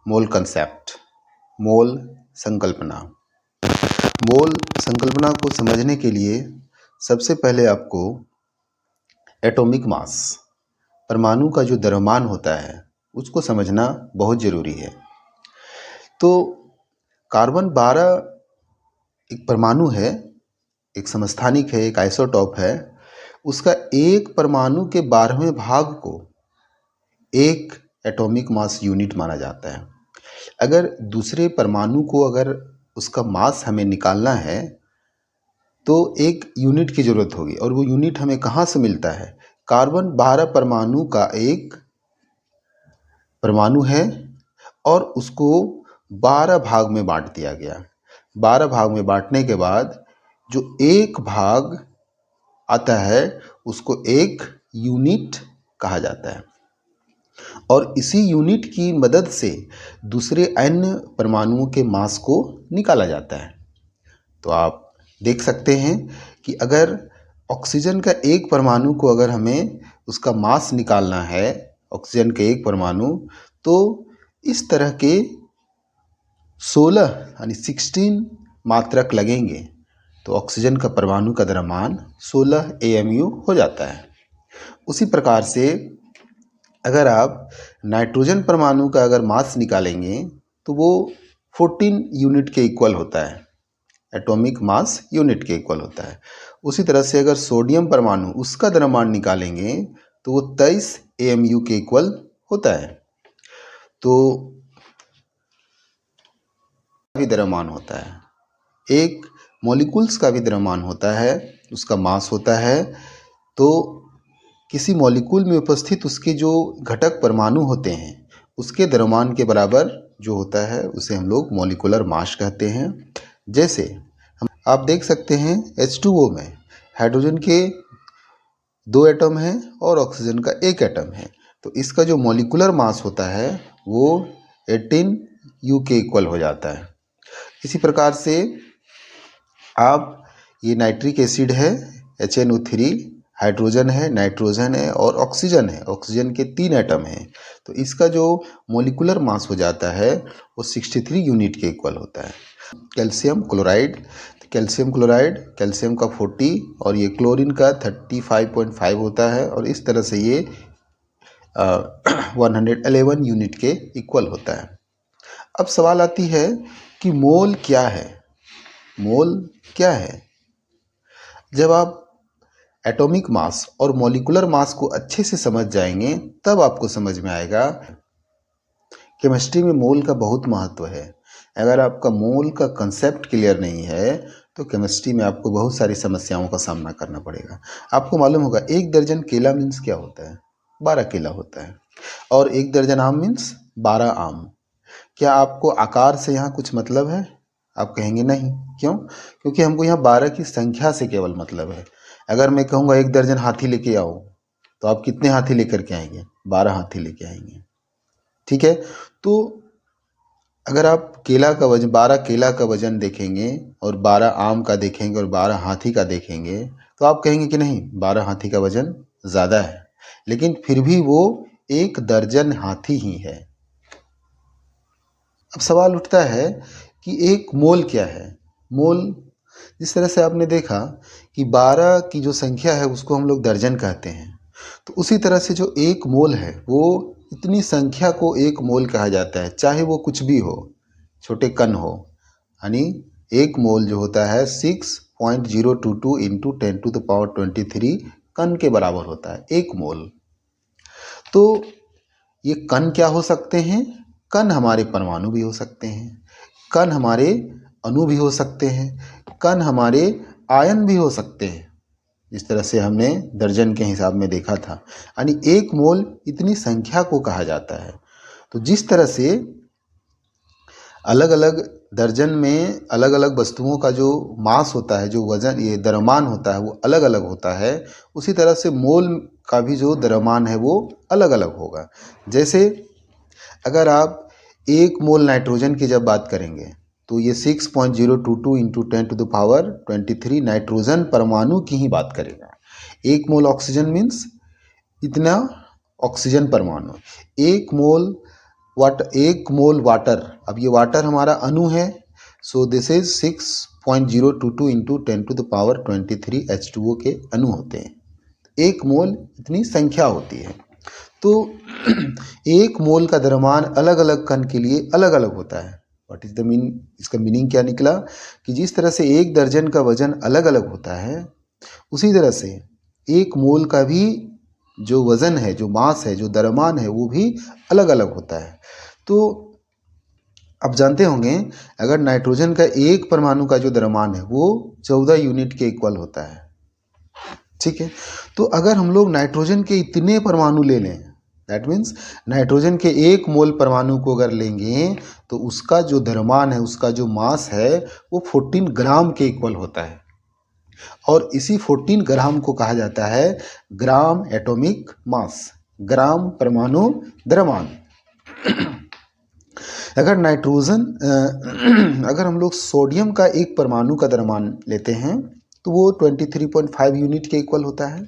मोल concept, मोल संकल्पना। मोल संकल्पना को समझने के लिए सबसे पहले आपको एटॉमिक मास, परमाणु का जो द्रव्यमान होता है उसको समझना बहुत ज़रूरी है। तो कार्बन 12 एक परमाणु है, एक समस्थानिक है, एक आइसोटॉप है। उसका एक परमाणु के 12वें भाग को एक एटॉमिक मास यूनिट माना जाता है। अगर दूसरे परमाणु को अगर उसका मास हमें निकालना है तो एक यूनिट की ज़रूरत होगी, और वो यूनिट हमें कहाँ से मिलता है? कार्बन 12 परमाणु का एक परमाणु है और उसको 12 भाग में बांट दिया गया। 12 भाग में बांटने के बाद जो एक भाग आता है उसको एक यूनिट कहा जाता है, और इसी यूनिट की मदद से दूसरे अन्य परमाणुओं के मास को निकाला जाता है। तो आप देख सकते हैं कि अगर ऑक्सीजन का एक परमाणु को अगर हमें उसका मास निकालना है, ऑक्सीजन के एक परमाणु, तो इस तरह के 16 यानी 16 मात्रक लगेंगे तो ऑक्सीजन का परमाणु का द्रव्यमान 16 AMU हो जाता है। उसी प्रकार से अगर आप नाइट्रोजन परमाणु का अगर मास निकालेंगे तो वो 14 यूनिट के इक्वल होता है, एटॉमिक मास यूनिट के इक्वल होता है। उसी तरह से अगर सोडियम परमाणु उसका द्रव्यमान निकालेंगे तो वो 23 AMU के इक्वल होता है। तो भी द्रव्यमान होता है, एक मॉलिक्यूल्स का भी द्रव्यमान होता है, उसका मास होता है। तो किसी मॉलिक्यूल में उपस्थित उसके जो घटक परमाणु होते हैं उसके द्रव्यमान के बराबर जो होता है उसे हम लोग मॉलिक्यूलर मास कहते हैं। जैसे आप देख सकते हैं H2O में हाइड्रोजन के 2 एटम हैं और ऑक्सीजन का 1 एटम है, तो इसका जो मॉलिक्यूलर मास होता है वो 18U के इक्वल हो जाता है। इसी प्रकार से आप ये नाइट्रिक एसिड है, HNO3, हाइड्रोजन है, नाइट्रोजन है और ऑक्सीजन है, ऑक्सीजन के 3 एटम हैं, तो इसका जो मॉलिक्यूलर मास हो जाता है वो 63 यूनिट के इक्वल होता है। Calcium chloride, calcium chloride calcium का 40 और ये क्लोरीन का 35.5 होता है, और इस तरह से ये 111 यूनिट के इक्वल होता है। अब सवाल आती है कि मोल क्या है? मोल क्या है? जब आप एटॉमिक मास और मॉलिक्यूलर मास को अच्छे से समझ जाएंगे तब आपको समझ में आएगा। केमिस्ट्री में मोल का बहुत महत्व है। अगर आपका मोल का कंसेप्ट क्लियर नहीं है तो केमिस्ट्री में आपको बहुत सारी समस्याओं का सामना करना पड़ेगा। आपको मालूम होगा 1 दर्जन केला मीन्स क्या होता है? 12 केला होता है, और 1 दर्जन आम मीन्स 12 आम। क्या आपको आकार से यहाँ कुछ मतलब है? आप कहेंगे नहीं। क्यों? क्योंकि हमको यहाँ 12 की संख्या से केवल मतलब है। अगर मैं कहूँगा 1 दर्जन हाथी लेके आओ तो आप कितने हाथी लेकर के आएंगे? 12 हाथी लेके आएंगे। ठीक है, तो अगर आप केला का वजन 12 केला का वजन देखेंगे और 12 आम का देखेंगे और 12 हाथी का देखेंगे तो आप कहेंगे कि नहीं, 12 हाथी का वजन ज़्यादा है, लेकिन फिर भी वो 1 दर्जन हाथी ही है। अब सवाल उठता है कि एक मोल क्या है? मोल, जिस तरह से आपने देखा कि 12 की जो संख्या है उसको हम लोग दर्जन कहते हैं, तो उसी तरह से जो एक मोल है वो इतनी संख्या को एक मोल कहा जाता है, चाहे वो कुछ भी हो, छोटे कण हो। यानी एक मोल जो होता है 6.022 इंटू 10⁻23 कण के बराबर होता है एक मोल। तो ये कण क्या हो सकते हैं? कण हमारे परमाणु भी हो सकते हैं, कण हमारे अणु भी हो सकते हैं, कण हमारे आयन भी हो सकते हैं, जिस तरह से हमने दर्जन के हिसाब में देखा था। यानी एक मोल इतनी संख्या को कहा जाता है। तो जिस तरह से अलग अलग दर्जन में अलग अलग वस्तुओं का जो मास होता है, जो वजन, ये द्रव्यमान होता है, वो अलग अलग होता है, उसी तरह से मोल का भी जो द्रव्यमान है वो अलग अलग होगा। जैसे अगर आप 1 मोल नाइट्रोजन की जब बात करेंगे तो ये 6.022 इंटू 10⁻23 नाइट्रोजन परमाणु की ही बात करेगा। 1 मोल ऑक्सीजन मीन्स इतना ऑक्सीजन परमाणु। 1 मोल 1 मोल वाटर, अब ये वाटर हमारा अणु है, so this is 6.022 into 10⁻23 H2O के अणु होते हैं। 1 मोल इतनी संख्या होती है। तो 1 मोल का द्रव्यमान अलग अलग कण के लिए अलग अलग होता है। व्हाट इज द मीन, इसका मीनिंग क्या निकला कि जिस तरह से 1 दर्जन का वजन अलग अलग होता है, उसी तरह से 1 मोल का भी जो वजन है, जो मास है, जो द्रव्यमान है, वो भी अलग अलग होता है। तो आप जानते होंगे अगर नाइट्रोजन का एक परमाणु का जो द्रव्यमान है वो 14 यूनिट के इक्वल होता है। ठीक है, तो अगर हम लोग नाइट्रोजन के इतने परमाणु ले लें, दैट मीन्स नाइट्रोजन के 1 मोल परमाणु को अगर लेंगे तो उसका जो द्रव्यमान है, उसका जो मास है वो 14 ग्राम के इक्वल होता है। और इसी 14 ग्राम को कहा जाता है ग्राम एटॉमिक मास, ग्राम परमाणु द्रव्यमान। अगर नाइट्रोजन अगर हम लोग सोडियम का एक परमाणु का द्रव्यमान लेते हैं तो वो 23.5 यूनिट के इक्वल होता है।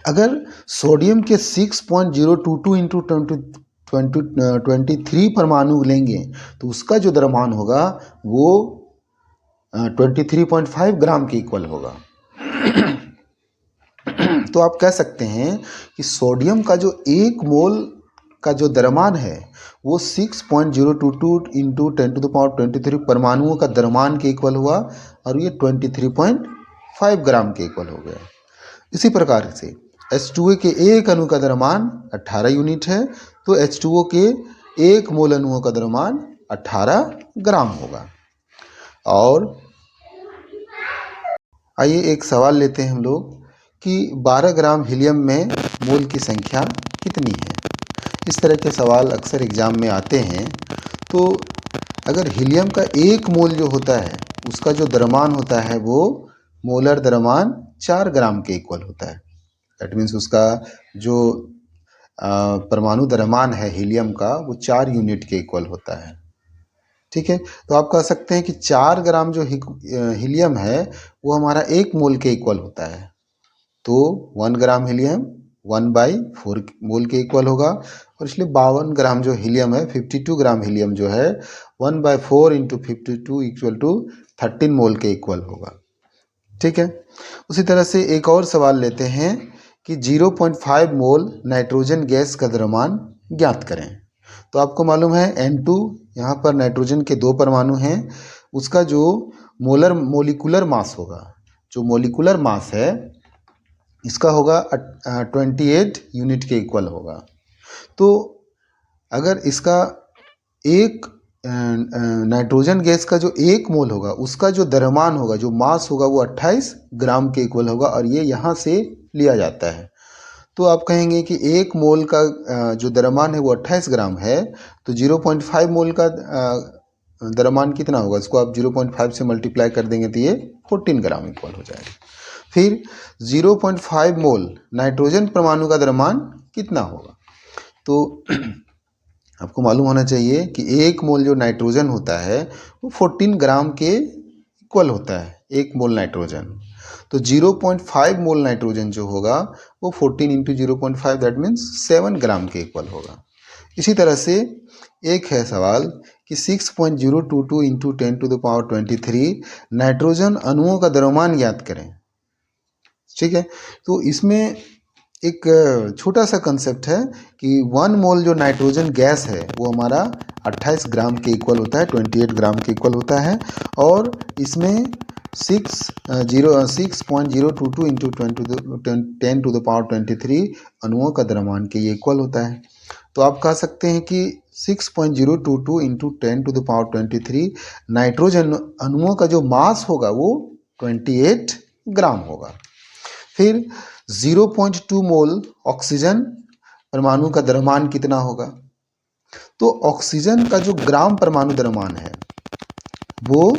अगर सोडियम के 6.022 इंटू 23 परमाणु लेंगे तो उसका जो द्रव्यमान होगा वो 23.5 ग्राम के इक्वल होगा। तो आप कह सकते हैं कि सोडियम का जो 1 मोल का जो द्रव्यमान है वो 6.022 इंटू 10⁻23 परमाणुओं का द्रव्यमान के इक्वल हुआ और ये 23.5 ग्राम के इक्वल हो गया। इसी प्रकार से H2O के एक अणु का द्रव्यमान 18 यूनिट है, तो H2O के 1 मोल अणुओं का द्रव्यमान 18 ग्राम होगा। और आइए एक सवाल लेते हैं हम लोग कि 12 ग्राम हीलियम में मोल की संख्या कितनी है। इस तरह के सवाल अक्सर एग्जाम में आते हैं। तो अगर हीलियम का 1 मोल जो होता है उसका जो द्रव्यमान होता है वो मोलर द्रव्यमान 4 ग्राम के इक्वल होता है। दैट मीन्स उसका जो परमाणु द्रव्यमान है हीलियम का वो 4 यूनिट के इक्वल होता है। ठीक है, तो आप कह सकते हैं कि 4 ग्राम जो हीलियम है वो हमारा 1 मोल के इक्वल होता है। तो 1 ग्राम हीलियम 1/4 मोल के इक्वल होगा, और इसलिए 52 ग्राम जो हीलियम है, 52 ग्राम हीलियम जो है 1/4 इंटू 52 इक्वल टू 13 मोल के इक्वल होगा। ठीक है, उसी तरह से एक और सवाल लेते हैं कि 0.5 मोल नाइट्रोजन गैस का द्रव्यमान ज्ञात करें। तो आपको मालूम है N2, यहाँ पर नाइट्रोजन के 2 परमाणु हैं, उसका जो मोलिकुलर मास होगा, जो मोलिकुलर मास है इसका होगा 28 यूनिट के इक्वल होगा। तो अगर इसका एक नाइट्रोजन गैस का जो 1 मोल होगा उसका जो द्रव्यमान होगा, जो मास होगा वो 28 ग्राम के इक्वल होगा, और ये यहाँ से लिया जाता है। तो आप कहेंगे कि 1 मोल का जो द्रव्यमान है वो 28 ग्राम है, तो 0.5 मोल का द्रव्यमान कितना होगा, इसको आप 0.5 से मल्टीप्लाई कर देंगे तो ये 14 ग्राम इक्वल हो जाएगा। फिर 0.5 मोल नाइट्रोजन परमाणु का द्रव्यमान कितना होगा। तो आपको मालूम होना चाहिए कि 1 मोल जो नाइट्रोजन होता है वो 14 ग्राम के इक्वल होता है, 1 मोल नाइट्रोजन। तो 0.5 मोल नाइट्रोजन जो होगा वो 14 इंटू 0.5 दैट मीन्स 7 ग्राम के इक्वल होगा। इसी तरह से एक है सवाल कि 6.022 इंटू 10⁻23 नाइट्रोजन अणुओं का द्रव्यमान ज्ञात करें। ठीक है, तो इसमें एक छोटा सा कंसेप्ट है कि 1 मोल जो नाइट्रोजन गैस है वो हमारा 28 ग्राम के इक्वल होता है, 28 ग्राम के इक्वल होता है, और इसमें 6.022 इंटू 10⁻23 अणुओं का द्रव्यमान के ये इक्वल होता है। तो आप कह सकते हैं कि 6.022 इंटू 10⁻23 नाइट्रोजन अणुओं का जो मास होगा वो 28 ग्राम होगा। फिर 0.2 मोल ऑक्सीजन परमाणु का द्रव्यमान कितना होगा। तो ऑक्सीजन का जो ग्राम परमाणु द्रव्यमान है वो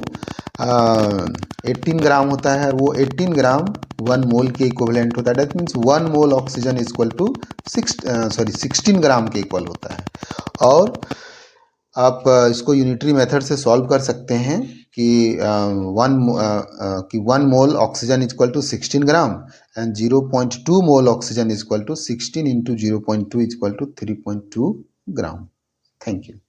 18 ग्राम होता है, और वो 18 ग्राम 1 मोल के इक्विवेलेंट होता है। That means 1 mole oxygen is equal to 16 gram के इक्वल होता है। और आप इसको यूनिटरी मेथड से सॉल्व कर सकते हैं कि 1 mole oxygen is equal to 16 gram and 0.2 mole oxygen is equal to 16 into 0.2 is equal to 3.2 gram. Thank you.